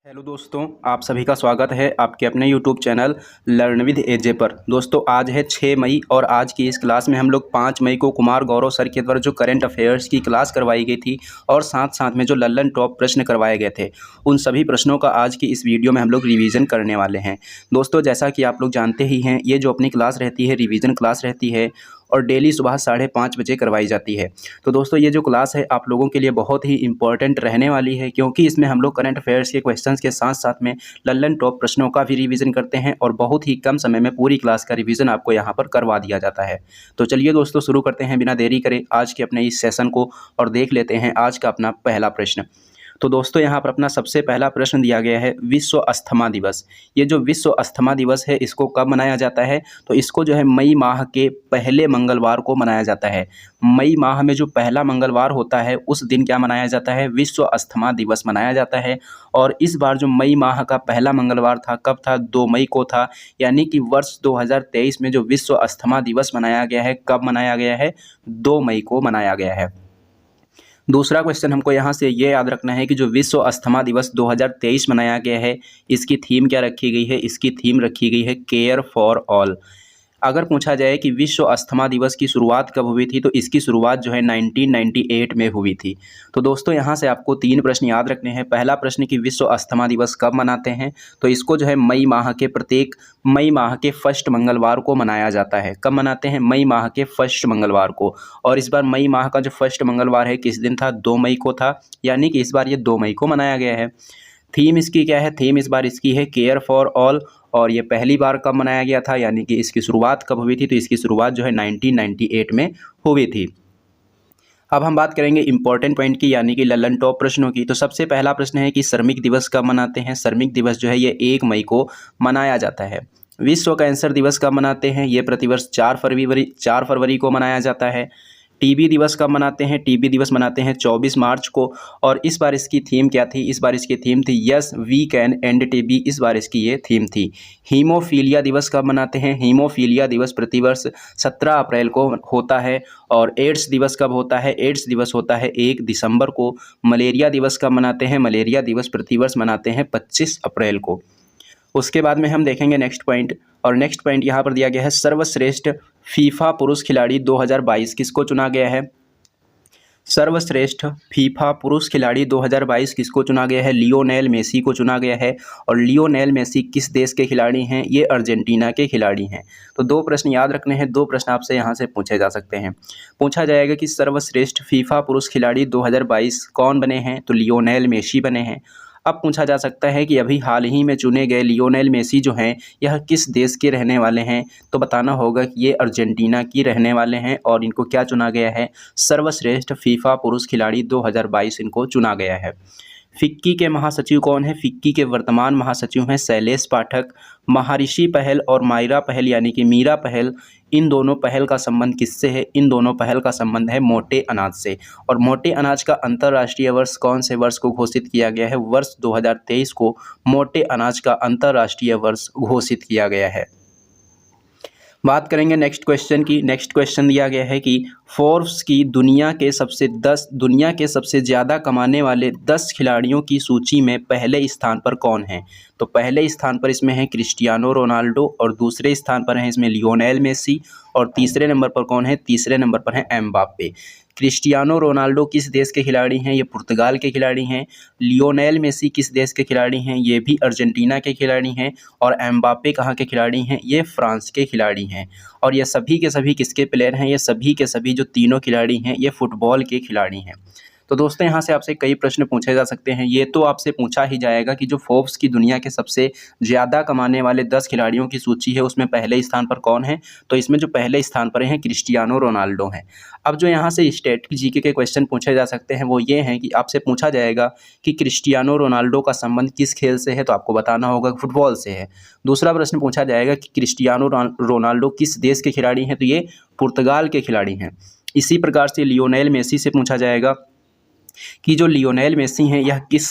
Hello दोस्तों, आप सभी का स्वागत है आपके अपने यूट्यूब चैनल लर्न विद एजे पर। दोस्तों आज है 6 मई और आज की इस क्लास में हम लोग 5 मई को कुमार गौरव सर के द्वारा जो करंट अफेयर्स की क्लास करवाई गई थी और साथ साथ में जो लल्लन टॉप प्रश्न करवाए गए थे उन सभी प्रश्नों का आज की इस वीडियो में हम लोग रिवीजन करने वाले हैं। दोस्तों जैसा कि आप लोग जानते ही हैं, ये जो अपनी क्लास रहती है रिवीजन क्लास रहती है और डेली सुबह 5:30 बजे करवाई जाती है। तो दोस्तों ये जो क्लास है आप लोगों के लिए बहुत ही इंपॉर्टेंट रहने वाली है, क्योंकि इसमें हम लोग करंट अफेयर्स के क्वेश्चंस के साथ साथ में लल्लन टॉप प्रश्नों का भी रिवीजन करते हैं और बहुत ही कम समय में पूरी क्लास का रिवीजन आपको यहाँ पर करवा दिया जाता है। तो चलिए दोस्तों शुरू करते हैं बिना देरी करे आज के अपने इस सेशन को और देख लेते हैं आज का अपना पहला प्रश्न। तो दोस्तों यहाँ पर अपना सबसे पहला प्रश्न दिया गया है विश्व अस्थमा दिवस। ये जो विश्व अस्थमा दिवस है इसको कब मनाया जाता है? तो इसको जो है मई माह के पहले मंगलवार को मनाया जाता है। मई माह में जो पहला मंगलवार होता है उस दिन क्या मनाया जाता है? विश्व अस्थमा दिवस मनाया जाता है। और इस बार जो मई माह का पहला मंगलवार था कब था? 2 मई को था। यानी कि वर्ष 2023 में जो विश्व अस्थमा दिवस मनाया गया है कब मनाया गया है? 2 मई को मनाया गया है। दूसरा क्वेश्चन हमको यहाँ से ये याद रखना है कि जो विश्व अस्थमा दिवस 2023 मनाया गया है इसकी थीम क्या रखी गई है? इसकी थीम रखी गई है केयर फॉर ऑल। अगर पूछा जाए कि विश्व अस्थमा दिवस की शुरुआत कब हुई थी, तो इसकी शुरुआत जो है 1998 में हुई थी। तो दोस्तों यहाँ से आपको 3 प्रश्न याद रखने हैं। पहला प्रश्न कि विश्व अस्थमा दिवस कब मनाते हैं, तो इसको जो है मई माह के फर्स्ट मंगलवार को मनाया जाता है। कब मनाते हैं? मई माह के फर्स्ट मंगलवार को। और इस बार मई माह का जो फर्स्ट मंगलवार है किस दिन था? 2 मई को था। यानी कि इस बार ये 2 मई को मनाया गया है। थीम इसकी क्या है? थीम इस बार इसकी है केयर फॉर ऑल। और ये पहली बार कब मनाया गया था, यानी कि इसकी शुरुआत कब हुई थी? तो इसकी शुरुआत जो है 1998 में हुई थी। अब हम बात करेंगे इंपॉर्टेंट पॉइंट की, यानी कि लल्लन टॉप प्रश्नों की। तो सबसे पहला प्रश्न है कि श्रमिक दिवस कब मनाते हैं? श्रमिक दिवस जो है ये 1 मई को मनाया जाता है। विश्व कैंसर दिवस कब मनाते हैं? ये प्रतिवर्ष 4 फरवरी को मनाया जाता है। टीबी दिवस कब मनाते हैं? टीबी दिवस मनाते हैं 24 मार्च को। और इस बार इसकी थीम क्या थी? इस बार इसकी थीम थी yes we can end TB. इस बार इसकी ये थीम थी। हीमोफीलिया दिवस कब मनाते हैं? हीमोफीलिया दिवस प्रतिवर्ष 17 अप्रैल को होता है। और एड्स दिवस कब होता है? एड्स दिवस होता है 1 दिसंबर को। मलेरिया दिवस कब मनाते हैं? मलेरिया दिवस प्रतिवर्ष मनाते हैं 25 अप्रैल को। उसके बाद में हम देखेंगे नेक्स्ट पॉइंट, और नेक्स्ट पॉइंट यहाँ पर दिया गया है सर्वश्रेष्ठ फीफा पुरुष खिलाड़ी 2022 किसको चुना गया है? सर्वश्रेष्ठ फीफा पुरुष खिलाड़ी 2022 किसको चुना गया है? लियोनेल मेसी को चुना गया है। और लियोनेल मेसी किस देश के खिलाड़ी हैं? ये अर्जेंटीना के खिलाड़ी हैं। तो 2 प्रश्न याद रखने हैं, 2 प्रश्न आपसे यहाँ से पूछे जा सकते हैं। पूछा जाएगा कि सर्वश्रेष्ठ फीफा पुरुष खिलाड़ी 2022 कौन बने हैं? तो लियोनेल मेसी बने हैं। अब पूछा जा सकता है कि अभी हाल ही में चुने गए लियोनेल मेसी जो हैं यह किस देश के रहने वाले हैं? तो बताना होगा कि ये अर्जेंटीना की रहने वाले हैं और इनको क्या चुना गया है? सर्वश्रेष्ठ फीफा पुरुष खिलाड़ी 2022 इनको चुना गया है। फिक्की के महासचिव कौन है? फिक्की के वर्तमान महासचिव हैं शैलेश पाठक। महर्षि पहल और मायरा पहल यानी कि मीरा पहल, इन दोनों पहल का संबंध किससे है? इन दोनों पहल का संबंध है मोटे अनाज से। और मोटे अनाज का अंतर्राष्ट्रीय वर्ष कौन से वर्ष को घोषित किया गया है? वर्ष 2023 को मोटे अनाज का अंतर्राष्ट्रीय वर्ष घोषित किया गया है। बात करेंगे नेक्स्ट क्वेश्चन की। नेक्स्ट क्वेश्चन दिया गया है कि फोर्ब्स की दुनिया के सबसे ज़्यादा कमाने वाले 10 खिलाड़ियों की सूची में पहले स्थान पर कौन है? तो पहले स्थान पर इसमें है क्रिस्टियानो रोनाल्डो, और दूसरे स्थान पर है इसमें लियोनेल मेसी, और तीसरे नंबर पर कौन है? तीसरे नंबर पर है एम्बाप्पे। क्रिस्टियानो रोनाल्डो किस देश के खिलाड़ी हैं? ये पुर्तगाल के खिलाड़ी हैं। लियोनेल मेसी किस देश के खिलाड़ी हैं? ये भी अर्जेंटीना के खिलाड़ी हैं। और एम्बाप्पे कहाँ के खिलाड़ी हैं? ये फ्रांस के खिलाड़ी हैं। और ये सभी के सभी किसके प्लेयर हैं? ये सभी के सभी जो तीनों खिलाड़ी हैं ये फुटबॉल के खिलाड़ी हैं। तो दोस्तों यहाँ से आपसे कई प्रश्न पूछे जा सकते हैं। ये तो आपसे पूछा ही जाएगा कि जो फोर्ब्स की दुनिया के सबसे ज़्यादा कमाने वाले 10 खिलाड़ियों की सूची है उसमें पहले स्थान पर कौन है? तो इसमें जो पहले स्थान पर हैं क्रिस्टियानो रोनाल्डो हैं। अब जो यहाँ से स्टैटिक जीके के क्वेश्चन पूछे जा सकते हैं वो ये हैं कि आपसे पूछा जाएगा कि क्रिस्टियानो रोनाल्डो का संबंध किस खेल से है? तो आपको बताना होगा फुटबॉल से है। दूसरा प्रश्न पूछा जाएगा कि क्रिस्टियानो रोनाल्डो किस देश के खिलाड़ी हैं? तो ये पुर्तगाल के खिलाड़ी हैं। इसी प्रकार से लियोनेल मेसी से पूछा जाएगा कि जो लियोनेल मेसी हैं यह किस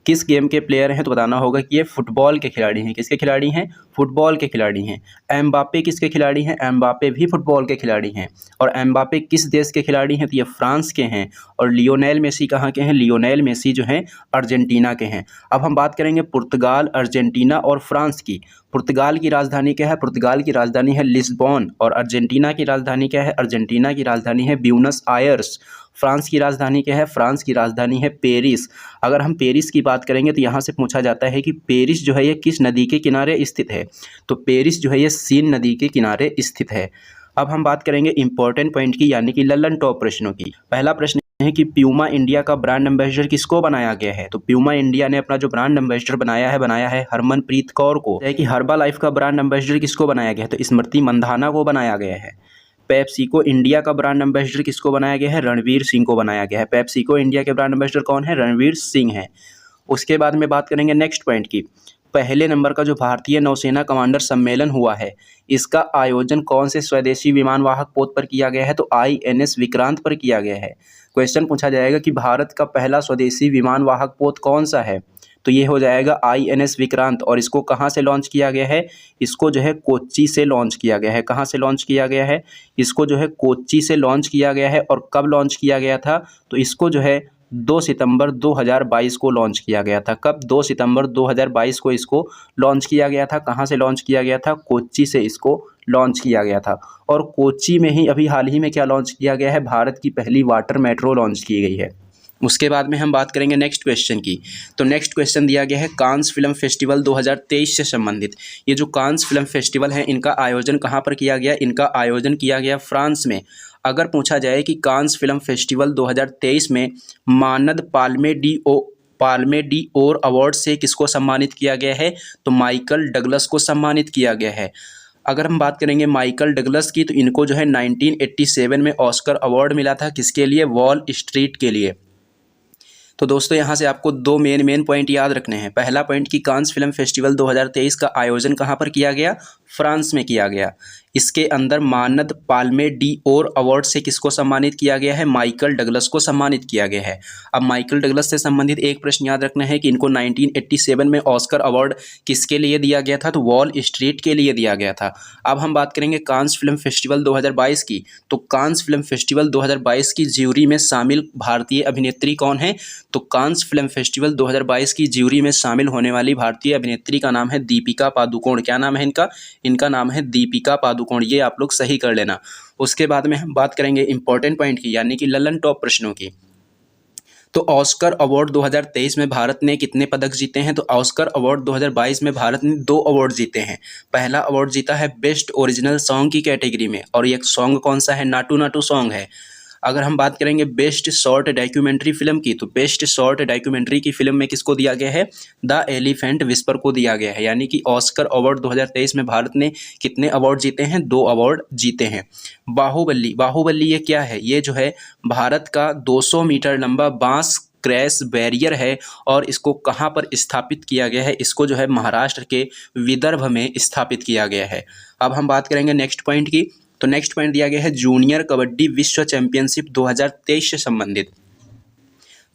किस गेम के प्लेयर हैं, तो बताना होगा कि ये फुटबॉल के खिलाड़ी हैं। किसके खिलाड़ी हैं? फुटबॉल के खिलाड़ी हैं। एम्बापे किसके खिलाड़ी हैं? एम्बापे भी फुटबॉल के खिलाड़ी हैं। और एम्बापे किस देश के खिलाड़ी हैं? तो ये फ्रांस के हैं। और लियोनेल मेसी कहाँ के हैं? लियोनेल मेसी जो हैं अर्जेंटीना के हैं। अब हम बात करेंगे पुर्तगाल, अर्जेंटीना और फ्रांस की। पुर्तगाल की राजधानी क्या है? पुर्तगाल की राजधानी है लिस्बॉन। और अर्जेंटीना की राजधानी क्या है? अर्जेंटीना की राजधानी है ब्यूनस आयर्स। फ्रांस की राजधानी क्या है? फ्रांस की राजधानी है पेरिस। अगर हम पेरिस की बात करेंगे तो यहाँ से पूछा जाता है कि पेरिस जो है ये किस नदी के किनारे स्थित है? तो पेरिस जो है ये सीन नदी के किनारे स्थित है। अब हम बात करेंगे इंपॉर्टेंट पॉइंट की, यानी कि ललन टॉप प्रश्नों की। पहला प्रश्न है कि प्यूमा इंडिया का ब्रांड एम्बेसडर किसको बनाया गया है? तो प्यूमा इंडिया ने अपना जो ब्रांड एम्बेसडर बनाया है हरमनप्रीत कौर को। है कि हर्बा लाइफ का ब्रांड एम्बेसडर किसको बनाया गया है? तो स्मृति मंधाना को बनाया गया है। पेप्सिको इंडिया का ब्रांड एम्बेसडर किसको बनाया गया है? रणवीर सिंह को बनाया गया है। पेप्सिको इंडिया के ब्रांड एम्बेसडर कौन है? रणवीर सिंह है। उसके बाद में बात करेंगे नेक्स्ट पॉइंट की। पहले नंबर का जो भारतीय नौसेना कमांडर सम्मेलन हुआ है, इसका आयोजन कौन से स्वदेशी विमान वाहक पोत पर किया गया है? तो INS विक्रांत पर किया गया है। क्वेश्चन पूछा जाएगा कि भारत का पहला स्वदेशी विमान वाहक पोत कौन सा है? तो ये हो जाएगा INS विक्रांत। और इसको कहाँ से लॉन्च किया गया है? इसको जो है कोच्चि से लॉन्च किया गया है। कहाँ से लॉन्च किया गया है? इसको जो है कोच्चि से लॉन्च किया गया है। और कब लॉन्च किया गया था? तो इसको जो है 2 सितंबर 2022 को लॉन्च किया गया था। कब? 2 सितंबर 2022 को इसको लॉन्च किया गया था। कहाँ से लॉन्च किया गया था? कोच्चि से इसको लॉन्च किया गया था। और कोच्चि में ही अभी हाल ही में क्या लॉन्च किया गया है? भारत की पहली वाटर मेट्रो लॉन्च की गई है। उसके बाद में हम बात करेंगे नेक्स्ट क्वेश्चन की। तो नेक्स्ट क्वेश्चन दिया गया है कांस फिल्म फेस्टिवल 2023 से संबंधित। ये जो कांस फिल्म फेस्टिवल है इनका आयोजन कहाँ पर किया गया? इनका आयोजन किया गया फ्रांस में। अगर पूछा जाए कि कांस फिल्म फेस्टिवल 2023 में मानद पाल्मे डी ओर अवार्ड से किसको सम्मानित किया गया है? तो माइकल डगलस को सम्मानित किया गया है। अगर हम बात करेंगे माइकल डगलस की, तो इनको जो है 1987 में ऑस्कर अवार्ड मिला था। किसके लिए? वॉल स्ट्रीट के लिए। तो दोस्तों यहाँ से आपको दो मेन पॉइंट याद रखने हैं। पहला पॉइंट कि कांस फिल्म फेस्टिवल 2023 का आयोजन कहाँ पर किया गया? फ्रांस में किया गया। इसके अंदर मानद पाल्मे डी ओर अवार्ड से किसको सम्मानित किया गया है? माइकल डगलस को सम्मानित किया गया है। अब माइकल डगलस से संबंधित एक प्रश्न याद रखना है कि इनको 1987 में ऑस्कर अवार्ड किसके लिए दिया गया था? तो वॉल स्ट्रीट के लिए दिया गया था। अब हम बात करेंगे कांस फिल्म फेस्टिवल 2022 की। तो कांस फिल्म फेस्टिवल 2022 की ज्यूरी में शामिल भारतीय अभिनेत्री कौन है? तो कांस फिल्म फेस्टिवल 2022 की ज्यूरी में शामिल होने वाली भारतीय अभिनेत्री का नाम है दीपिका पादुकोण। क्या नाम है इनका? इनका नाम है दीपिका पादुकोण। ये आप लोग सही कर लेना। उसके बाद में हम बात करेंगे इंपॉर्टेंट पॉइंट की, यानी कि ललन टॉप प्रश्नों की। तो ऑस्कर अवार्ड 2023 में भारत ने कितने पदक जीते हैं? तो ऑस्कर अवार्ड 2022 में भारत ने 2 अवार्ड जीते हैं। पहला अवार्ड जीता है बेस्ट ओरिजिनल सॉन्ग की कैटेगरी में, और ये सॉन्ग कौन सा है? नाटू नाटू सॉन्ग है। अगर हम बात करेंगे बेस्ट शॉर्ट डॉक्यूमेंट्री फिल्म की, तो बेस्ट शॉर्ट डॉक्यूमेंट्री की फिल्म में किसको दिया गया है? द एलिफेंट विस्पर को दिया गया है। यानी कि ऑस्कर अवार्ड 2023 में भारत ने कितने अवार्ड जीते हैं? 2 अवार्ड जीते हैं। बाहुबली ये क्या है? ये जो है भारत का 200 मीटर लंबा बांस क्रैश बैरियर है। और इसको कहाँ पर स्थापित किया गया है? इसको जो है महाराष्ट्र के विदर्भ में स्थापित किया गया है। अब हम बात करेंगे नेक्स्ट पॉइंट की। तो नेक्स्ट पॉइंट दिया गया है जूनियर कबड्डी विश्व चैंपियनशिप 2023 से संबंधित।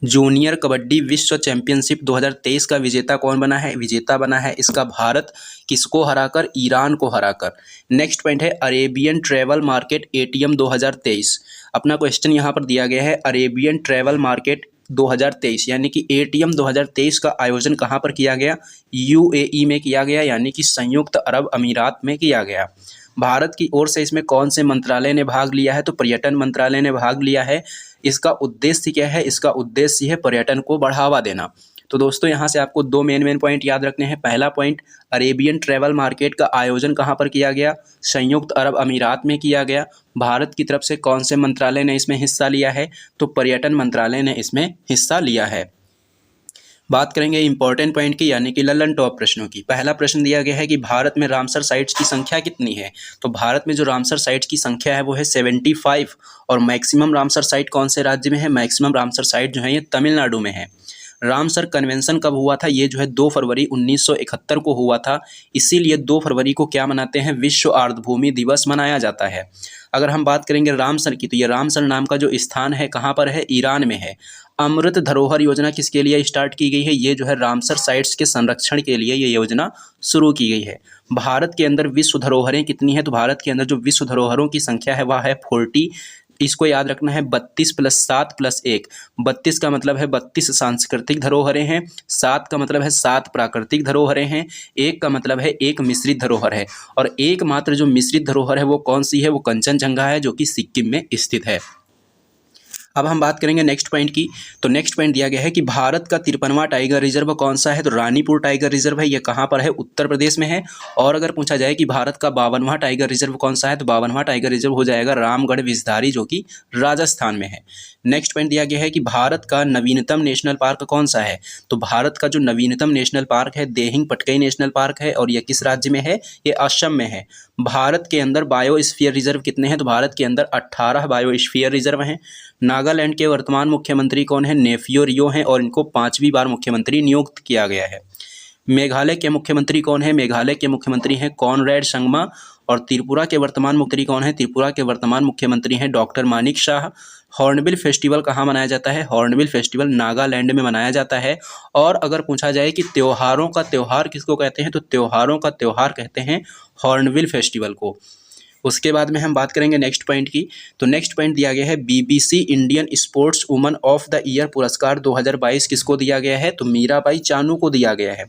जूनियर कबड्डी विश्व चैंपियनशिप 2023 का विजेता कौन बना है? विजेता बना है इसका भारत। किसको हराकर? ईरान को हराकर। नेक्स्ट पॉइंट है अरेबियन ट्रैवल मार्केट ATM 2023। अपना क्वेश्चन यहाँ पर दिया गया है अरेबियन ट्रैवल मार्केट 2023, यानी कि ATM 2023 का आयोजन कहाँ पर किया गया? UAE में किया गया, यानी कि संयुक्त अरब अमीरात में किया गया। भारत की ओर से इसमें कौन से मंत्रालय ने भाग लिया है? तो पर्यटन मंत्रालय ने भाग लिया है। इसका उद्देश्य क्या है? इसका उद्देश्य है पर्यटन को बढ़ावा देना। तो दोस्तों यहाँ से आपको दो मेन पॉइंट याद रखने हैं। पहला पॉइंट अरेबियन ट्रैवल मार्केट का आयोजन कहाँ पर किया गया? संयुक्त अरब अमीरात में किया गया। भारत की तरफ से कौन से मंत्रालय ने इसमें हिस्सा लिया है? तो पर्यटन मंत्रालय ने इसमें हिस्सा लिया है। बात करेंगे इंपॉर्टेंट पॉइंट की, यानी कि ललन टॉप प्रश्नों की। पहला प्रश्न दिया गया है कि भारत में रामसर साइट्स की संख्या कितनी है? तो भारत में जो रामसर साइट्स की संख्या है वो है 75। और मैक्सिमम रामसर साइट कौन से राज्य में है? मैक्सिमम रामसर साइट जो है ये तमिलनाडु में है। रामसर कन्वेंशन कब हुआ था? ये जो है 2 फरवरी 1971 को हुआ था। इसीलिए 2 फरवरी को क्या मनाते हैं? विश्व आर्द्रभूमि दिवस मनाया जाता है। अगर हम बात करेंगे रामसर की, तो ये रामसर नाम का जो स्थान है कहाँ पर है? ईरान में है। अमृत धरोहर योजना किसके लिए स्टार्ट की गई है? ये जो है रामसर साइट्स के संरक्षण के लिए ये योजना शुरू की गई है। भारत के अंदर विश्व धरोहरें कितनी है? तो भारत के अंदर जो विश्व धरोहरों की संख्या है वह है 40। इसको याद रखना है 32 + 7 + 1। 32 का मतलब है 32 सांस्कृतिक धरोहरें हैं, 7 का मतलब है 7 प्राकृतिक धरोहरें हैं, 1 का मतलब है 1 मिश्रित धरोहर है। और एकमात्र जो मिश्रित धरोहर है वो कौन सी है? वो कंचनजंगा है, जो कि सिक्किम में स्थित है। अब हम बात करेंगे नेक्स्ट पॉइंट की। तो नेक्स्ट पॉइंट दिया गया है कि भारत का 53वां टाइगर रिजर्व कौन सा है? तो रानीपुर टाइगर रिजर्व है। ये कहाँ पर है? उत्तर प्रदेश में है। और अगर पूछा जाए कि भारत का 52वां टाइगर रिजर्व कौन सा है? तो 52वां टाइगर रिजर्व हो जाएगा रामगढ़ विसधारी, जो कि राजस्थान में है। नेक्स्ट पॉइंट दिया गया है कि भारत का नवीनतम नेशनल पार्क कौन सा है? तो भारत का जो नवीनतम नेशनल पार्क है देहिंग पटकई नेशनल पार्क है। और ये किस राज्य में है? ये असम में है। भारत के अंदर बायोस्फीयर रिजर्व कितने हैं? तो भारत के अंदर 18 बायोस्फीयर रिजर्व हैं। नागालैंड के वर्तमान मुख्यमंत्री कौन है? नेफियो रियो हैं और इनको 5वीं बार मुख्यमंत्री नियुक्त किया गया है। मेघालय के मुख्यमंत्री कौन है? मेघालय के मुख्यमंत्री हैं कॉनरैड संगमा। और त्रिपुरा के वर्तमान मुख्यमंत्री कौन है? त्रिपुरा के वर्तमान मुख्यमंत्री हैं doctor Manik Shah. Hornbill festival कहाँ मनाया जाता है? हॉर्नबिल फेस्टिवल नागालैंड में मनाया जाता है। और अगर पूछा जाए कि त्योहारों का त्योहार किसको कहते हैं? तो त्योहारों का त्योहार कहते हैं हॉर्नबिल फेस्टिवल को। उसके बाद में हम बात करेंगे नेक्स्ट पॉइंट की। तो नेक्स्ट पॉइंट दिया गया है BBC Indian sports woman of the year पुरस्कार 2022 किसको दिया गया है? तो मीराबाई चानू को दिया गया है।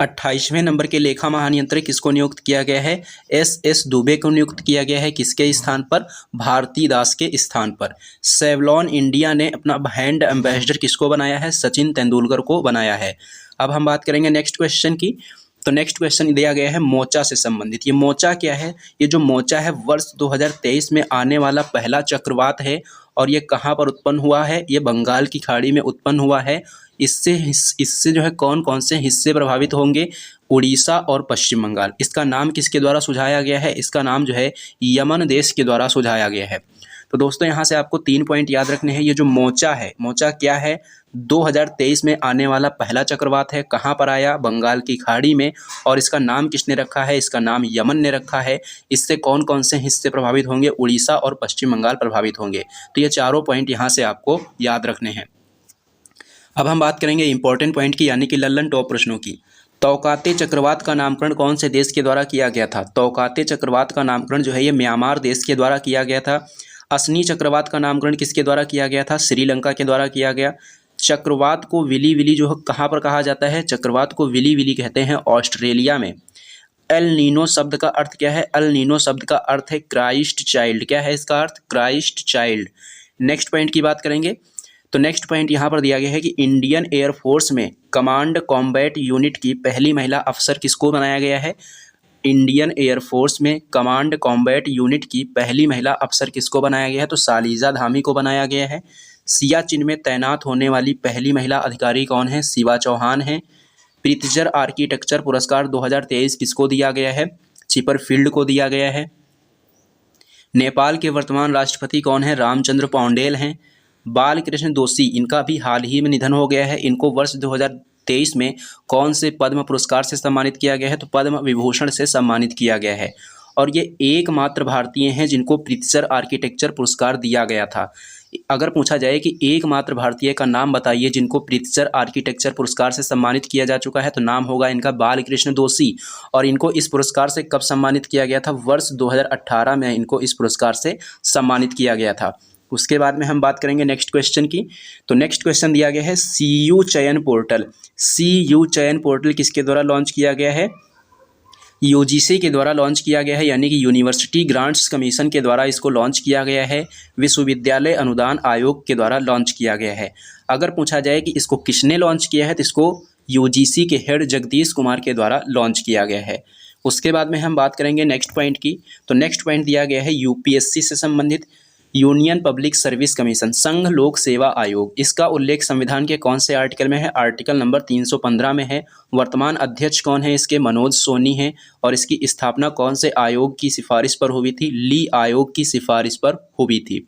28वें नंबर के लेखा महानियंत्रक किसको नियुक्त किया गया है? SS दुबे को नियुक्त किया गया है। किसके स्थान पर? भारती दास के स्थान पर। सेवलॉन इंडिया ने अपना ब्रांड एम्बेसडर किसको बनाया है? सचिन तेंदुलकर को बनाया है। अब हम बात करेंगे नेक्स्ट क्वेश्चन की। तो नेक्स्ट क्वेश्चन दिया गया है मोचा से संबंधित। ये मोचा क्या है? ये जो मोचा है वर्ष 2023 में आने वाला पहला चक्रवात है। और ये कहाँ पर उत्पन्न हुआ है? ये बंगाल की खाड़ी में उत्पन्न हुआ है। इससे जो है कौन कौन से हिस्से प्रभावित होंगे? उड़ीसा और पश्चिम बंगाल। इसका नाम किसके द्वारा सुझाया गया है? इसका नाम जो है यमन देश के द्वारा सुझाया गया है। तो दोस्तों यहाँ से आपको 3 पॉइंट याद रखने हैं। ये जो मोचा है, मोचा क्या है? 2023 में आने वाला पहला चक्रवात है। कहाँ पर आया? बंगाल की खाड़ी में। और इसका नाम किसने रखा है? इसका नाम यमन ने रखा है। इससे कौन कौन से हिस्से प्रभावित होंगे? उड़ीसा और पश्चिम बंगाल प्रभावित होंगे। तो ये चारों पॉइंट यहाँ से आपको याद रखने हैं। अब हम बात करेंगे इंपॉर्टेंट पॉइंट की, यानी कि लल्लन टॉप प्रश्नों की। तौकाते चक्रवात का नामकरण कौन से देश के द्वारा किया गया था? तौकाते चक्रवात का नामकरण जो है ये म्यांमार देश के द्वारा किया गया था। असनी चक्रवात का नामकरण किसके द्वारा किया गया था? श्रीलंका के द्वारा किया गया। चक्रवात को विली विली जो है कहाँ पर कहा जाता है? चक्रवात को विली विली कहते हैं ऑस्ट्रेलिया में। एल नीनो शब्द का अर्थ क्या है? एल नीनो शब्द का अर्थ है क्राइस्ट चाइल्ड। क्या है इसका अर्थ? Christ child. नेक्स्ट पॉइंट की बात करेंगे। तो नेक्स्ट पॉइंट यहाँ पर दिया गया है कि इंडियन एयरफोर्स में कमांड कॉम्बैट यूनिट की पहली महिला अफसर किसको बनाया गया है? इंडियन एयरफोर्स में कमांड कॉम्बैट यूनिट की पहली महिला अफसर किसको बनाया गया है? तो सालिजा धामी को बनाया गया है। सियाचिन में तैनात होने वाली पहली महिला अधिकारी कौन है? शिवा चौहान है। प्रित्जर आर्किटेक्चर पुरस्कार 2023 किसको दिया गया है? चिपरफील्ड को दिया गया है। नेपाल के वर्तमान राष्ट्रपति कौन है? रामचंद्र पौंडेल हैं। बालकृष्ण दोषी, इनका भी हाल ही में निधन हो गया है। इनको वर्ष 2023 में कौन से पद्म पुरस्कार से सम्मानित किया गया है? तो पद्म विभूषण से सम्मानित किया गया है। और ये एकमात्र भारतीय हैं जिनको प्रित्जर आर्किटेक्चर पुरस्कार दिया गया था। अगर पूछा जाए कि एकमात्र भारतीय का नाम बताइए जिनको प्रित्जर आर्किटेक्चर पुरस्कार से सम्मानित किया जा चुका है, तो नाम होगा इनका बालकृष्ण दोषी। और इनको इस पुरस्कार से कब सम्मानित किया गया था? वर्ष 2018 में इनको इस पुरस्कार से सम्मानित किया गया था। उसके बाद में हम बात करेंगे नेक्स्ट क्वेश्चन की। तो नेक्स्ट क्वेश्चन दिया गया है CU चयन पोर्टल। CU चयन पोर्टल किसके द्वारा लॉन्च किया गया है? UGC के द्वारा लॉन्च किया गया है, यानी कि यूनिवर्सिटी ग्रांट्स कमीशन के द्वारा इसको लॉन्च किया गया है। विश्वविद्यालय अनुदान आयोग के द्वारा लॉन्च किया गया है। अगर पूछा जाए कि इसको किसने लॉन्च किया है, तो इसको UGC के हेड जगदीश कुमार के द्वारा लॉन्च किया गया है। उसके बाद में हम बात करेंगे नेक्स्ट पॉइंट की। तो नेक्स्ट पॉइंट दिया गया है UPSC से संबंधित यूनियन पब्लिक सर्विस कमीशन, संघ लोक सेवा आयोग। इसका उल्लेख संविधान के कौन से आर्टिकल में है? आर्टिकल नंबर 315 में है। वर्तमान अध्यक्ष कौन है इसके? मनोज सोनी हैं। और इसकी स्थापना कौन से आयोग की सिफारिश पर हुई थी? ली आयोग की सिफारिश पर हुई थी।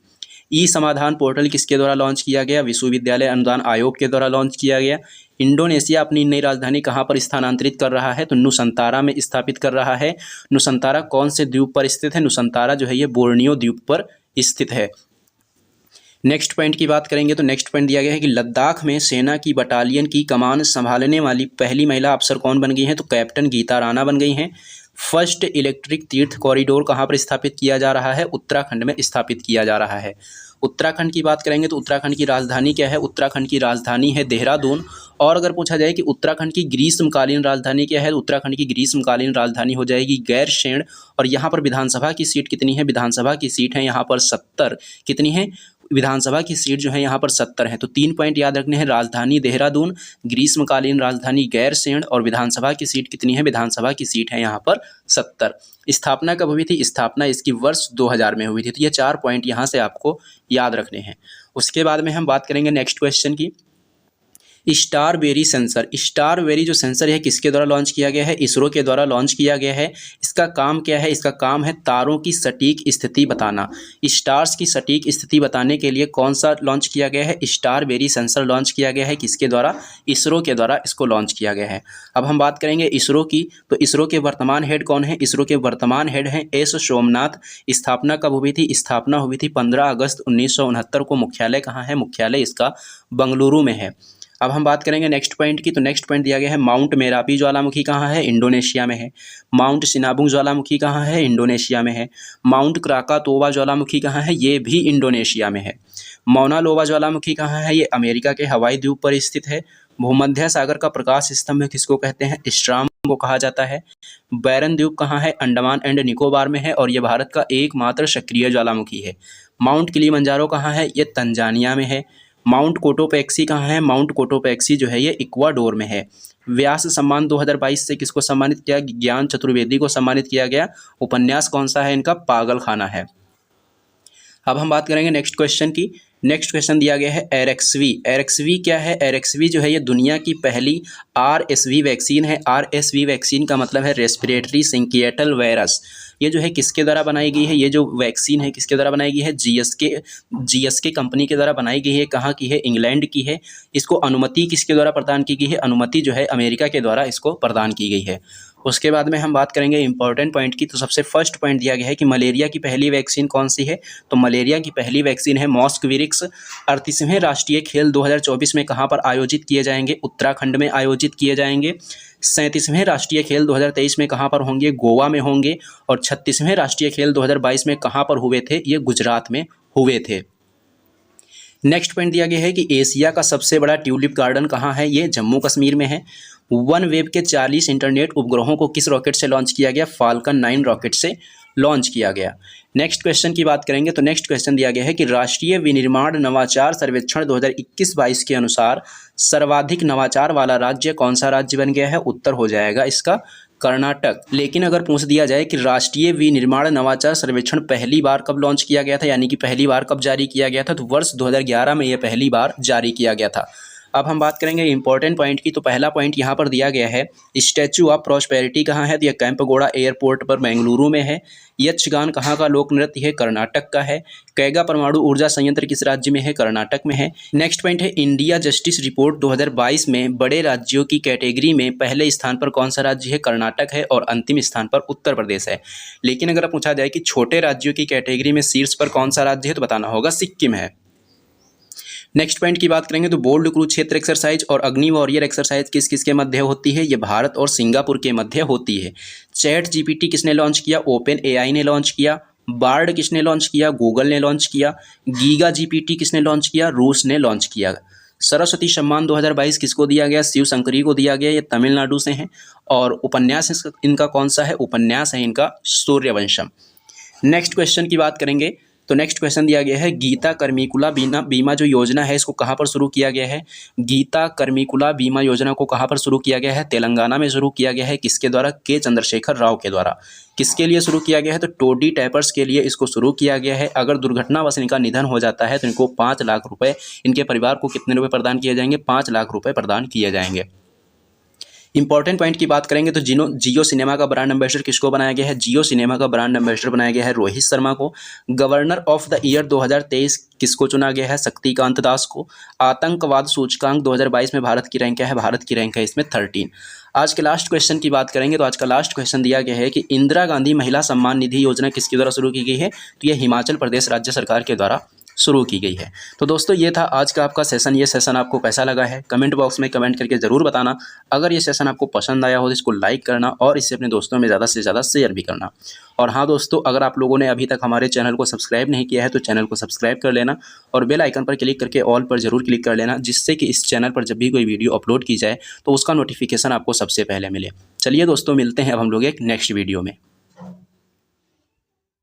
ई समाधान पोर्टल किसके द्वारा लॉन्च किया गया? विश्वविद्यालय अनुदान आयोग के द्वारा लॉन्च किया गया। इंडोनेशिया अपनी नई राजधानी कहाँ पर स्थानांतरित कर रहा है? तो नुसंतारा में स्थापित कर रहा है। नुसंतारा कौन से द्वीप पर स्थित है? नुसंतारा जो है ये बोर्नियो द्वीप पर स्थित है। नेक्स्ट पॉइंट की बात करेंगे तो नेक्स्ट पॉइंट दिया गया है कि लद्दाख में सेना की बटालियन की कमान संभालने वाली पहली महिला अफसर कौन बन गई हैं, तो कैप्टन गीता राणा बन गई हैं। फर्स्ट इलेक्ट्रिक तीर्थ कॉरिडोर कहाँ पर स्थापित किया जा रहा है, उत्तराखंड में स्थापित किया जा रहा है। उत्तराखंड की बात करेंगे तो उत्तराखंड की राजधानी क्या है, उत्तराखंड की राजधानी है देहरादून। और अगर पूछा जाए कि उत्तराखंड की ग्रीष्मकालीन राजधानी क्या है, तो उत्तराखंड की ग्रीष्मकालीन राजधानी हो जाएगी गैरसैंण। और यहाँ पर विधानसभा की सीट कितनी है, विधानसभा की सीट है यहाँ पर 70। कितनी है, विधानसभा की सीट जो है यहाँ पर 70 है। तो 3 पॉइंट याद रखने हैं, राजधानी देहरादून, ग्रीष्मकालीन राजधानी गैरसैंण और विधानसभा की सीट कितनी है, विधानसभा की सीट है यहाँ पर 70। स्थापना कब हुई थी, स्थापना इसकी वर्ष 2000 में हुई थी। तो ये 4 पॉइंट यहाँ से आपको याद रखने हैं। उसके बाद में हम बात करेंगे नेक्स्ट क्वेश्चन की, स्टारबेरी सेंसर। स्टारबेरी जो सेंसर है किसके द्वारा लॉन्च किया गया है, इसरो के द्वारा लॉन्च किया गया है। इसका काम क्या है, इसका काम है तारों की सटीक स्थिति बताना। स्टार्स की सटीक स्थिति बताने के लिए कौन सा लॉन्च किया गया है, स्टारबेरी सेंसर लॉन्च किया गया है। किसके द्वारा, इसरो के द्वारा इसको लॉन्च किया गया है। अब हम बात करेंगे इसरो की, तो इसरो के वर्तमान हेड कौन है, इसरो के वर्तमान हेड हैं एस सोमनाथ। स्थापना कब हुई थी, स्थापना हुई थी 15 अगस्त 1969 को। मुख्यालय कहाँ है, मुख्यालय इसका बंगलुरु में है। अब हम बात करेंगे नेक्स्ट पॉइंट की, तो नेक्स्ट पॉइंट दिया गया है माउंट मेरापी ज्वालामुखी कहाँ है, इंडोनेशिया में है। माउंट सिनाबुंग ज्वालामुखी कहाँ है, इंडोनेशिया में है। माउंट क्राकातोवा ज्वालामुखी कहाँ है, ये भी इंडोनेशिया में है। मौना लोवा ज्वालामुखी कहाँ है, ये अमेरिका के हवाई द्वीप पर स्थित है। भूमध्य सागर का प्रकाश स्तंभ किसको कहते हैं, स्ट्राम को कहा जाता है। बैरन द्वीप कहाँ है, अंडमान एंड निकोबार में है और ये भारत का एकमात्र सक्रिय ज्वालामुखी है। माउंट किलिमंजारो कहाँ है, ये तंजानिया में है। माउंट कोटोपैक्सी कहाँ है, माउंट कोटोपैक्सी जो है ये इक्वाडोर में है। व्यास सम्मान 2022 से किसको सम्मानित किया, ज्ञान चतुर्वेदी को सम्मानित किया गया। उपन्यास कौन सा है इनका, पागलखाना है। अब हम बात करेंगे नेक्स्ट क्वेश्चन की। नेक्स्ट क्वेश्चन दिया गया है एरेक्सवी। एरेक्सवी क्या है, एरेक्सवी जो है ये दुनिया की पहली आरएसवी वैक्सीन है। आरएसवी वैक्सीन का मतलब है रेस्पिरेटरी सिंकिएटल वायरस। ये जो है किसके द्वारा बनाई गई है, ये जो वैक्सीन है किसके द्वारा बनाई गई है, जीएसके कंपनी के द्वारा बनाई गई है। कहाँ की है, इंग्लैंड की है। इसको अनुमति किसके द्वारा प्रदान की गई है, अनुमति जो है अमेरिका के द्वारा इसको प्रदान की गई है। उसके बाद में हम बात करेंगे इंपॉर्टेंट पॉइंट की, तो सबसे फर्स्ट पॉइंट दिया गया है कि मलेरिया की पहली वैक्सीन कौन सी है, तो मलेरिया की पहली वैक्सीन है मॉस्कविरिक्स। 38वें राष्ट्रीय खेल 2024 में कहाँ पर आयोजित किए जाएंगे, उत्तराखंड में आयोजित किए जाएंगे। 37वें राष्ट्रीय खेल 2023 में कहाँ पर होंगे, गोवा में होंगे। और 36वें राष्ट्रीय खेल 2022 में कहाँ पर हुए थे, ये गुजरात में हुए थे। नेक्स्ट पॉइंट दिया गया है कि एशिया का सबसे बड़ा ट्यूलिप गार्डन कहाँ है, ये जम्मू कश्मीर में है। वन वेब के 40 इंटरनेट उपग्रहों को किस रॉकेट से लॉन्च किया गया, फाल्कन 9 रॉकेट से लॉन्च किया गया। नेक्स्ट क्वेश्चन की बात करेंगे तो नेक्स्ट क्वेश्चन दिया गया है कि राष्ट्रीय विनिर्माण नवाचार सर्वेक्षण 2021-22 के अनुसार सर्वाधिक नवाचार वाला राज्य कौन सा राज्य बन गया है, उत्तर हो जाएगा इसका कर्नाटक। लेकिन अगर पूछ दिया जाए कि राष्ट्रीय विनिर्माण नवाचार सर्वेक्षण पहली बार कब लॉन्च किया गया था, यानी कि पहली बार कब जारी किया गया था, तो वर्ष 2011 में यह पहली बार जारी किया गया था। अब हम बात करेंगे इंपॉर्टेंट पॉइंट की, तो पहला पॉइंट यहाँ पर दिया गया है स्टैचू ऑफ प्रॉस्पेरिटी कहाँ है, तो यह कैंपगोड़ा एयरपोर्ट पर बेंगलुरु में है। यक्षगान कहाँ का लोक नृत्य है, कर्नाटक का है। कैगा परमाणु ऊर्जा संयंत्र किस राज्य में है, कर्नाटक में है। नेक्स्ट पॉइंट है इंडिया जस्टिस रिपोर्ट 2022 में बड़े राज्यों की कैटेगरी में पहले स्थान पर कौन सा राज्य है, कर्नाटक है और अंतिम स्थान पर उत्तर प्रदेश है। लेकिन अगर पूछा जाए कि छोटे राज्यों की कैटेगरी में शीर्ष पर कौन सा राज्य है, तो बताना होगा सिक्किम है। नेक्स्ट पॉइंट की बात करेंगे तो बोल्ड कुरुक्षेत्र एक्सरसाइज और अग्नि वॉरियर एक्सरसाइज किस किस के मध्य होती है, ये भारत और सिंगापुर के मध्य होती है। चैट जीपीटी किसने लॉन्च किया, ओपन एआई ने लॉन्च किया। बार्ड किसने लॉन्च किया, गूगल ने लॉन्च किया। गीगा जीपीटी किसने लॉन्च किया, रूस ने लॉन्च किया। सरस्वती सम्मान 2022 किसको दिया गया, शिव शंकरी को दिया गया, ये तमिलनाडु से हैं। और उपन्यास इनका कौन सा है, उपन्यास है इनका सूर्यवंशम। नेक्स्ट क्वेश्चन की बात करेंगे तो नेक्स्ट क्वेश्चन दिया गया है गीता कर्मिकुला बीमा जो योजना है इसको कहाँ पर शुरू किया गया है। गीता कर्मिकुला बीमा योजना को कहाँ पर शुरू किया गया है, तेलंगाना में शुरू किया गया है। किसके द्वारा, के चंद्रशेखर राव के द्वारा। किसके लिए शुरू किया गया है, तो टोडी टैपर्स के लिए इसको शुरू किया गया है। अगर दुर्घटनावश इनका निधन हो जाता है तो इनको 5 लाख रुपए, इनके परिवार को कितने रुपए प्रदान किए जाएंगे, 5 लाख रुपए प्रदान किए जाएंगे। इंपॉर्टेंट पॉइंट की बात करेंगे तो जियो सिनेमा का ब्रांड एम्बेसडर किसको बनाया गया है, जियो सिनेमा का ब्रांड एम्बेसडर बनाया गया है रोहित शर्मा को। गवर्नर ऑफ द ईयर 2023 किसको चुना गया है, शक्तिकांत दास को। आतंकवाद सूचकांक 2022 में भारत की रैंक क्या है, भारत की रैंक है इसमें 13। आज के लास्ट क्वेश्चन की बात करेंगे तो आज का लास्ट क्वेश्चन दिया गया है कि इंदिरा गांधी महिला सम्मान निधि योजना किसके द्वारा शुरू की गई है, तो यह हिमाचल प्रदेश राज्य सरकार के द्वारा शुरू की गई है। तो दोस्तों ये था आज का आपका सेशन। ये सेशन आपको कैसा लगा है कमेंट बॉक्स में कमेंट करके ज़रूर बताना। अगर ये सेशन आपको पसंद आया हो तो इसको लाइक करना और इसे अपने दोस्तों में ज़्यादा से ज़्यादा शेयर भी करना। और हाँ दोस्तों, अगर आप लोगों ने अभी तक हमारे चैनल को सब्सक्राइब नहीं किया है तो चैनल को सब्सक्राइब कर लेना और बेल आइकन पर क्लिक करके ऑल पर ज़रूर क्लिक कर लेना, जिससे कि इस चैनल पर जब भी कोई वीडियो अपलोड की जाए तो उसका नोटिफिकेशन आपको सबसे पहले मिले। चलिए दोस्तों, मिलते हैं अब हम लोग एक नेक्स्ट वीडियो में।